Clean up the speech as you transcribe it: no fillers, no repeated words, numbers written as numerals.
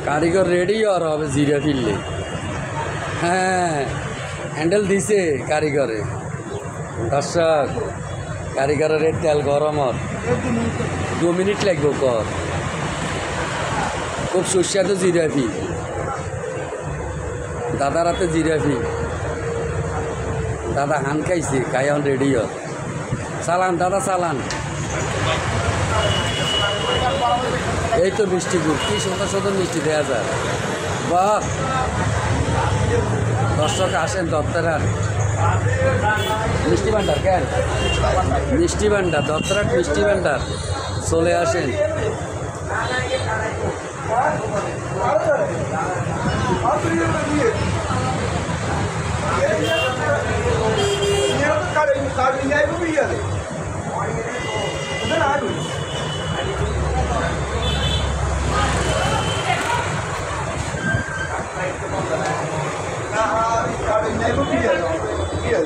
কারিগর রেডি আর হবে জিরা ফিরলে। হ্যাঁ, হ্যান্ডেল দিছে কারিগরে। দর্শক, কারিগরের তেল গরম আর 2 মিনিট লাগবে কর। খুব সুস্বাদু জিরাফি, দাদার হাতে জিরাফি। দাদা হান খাইছে, খাই এখন রেডি আর। চালান দাদা চালান। এই তো মিষ্টি গুড়, কি সুন্দর সুন্দর মিষ্টি দেওয়া যায়। বাহ, দর্শক আসেন দত্তরার মিষ্টি ভান্ডার। কেন মিষ্টি ভান্ডার, দত্তরাট মিষ্টি ভান্ডার, চলে আসেন। Iya,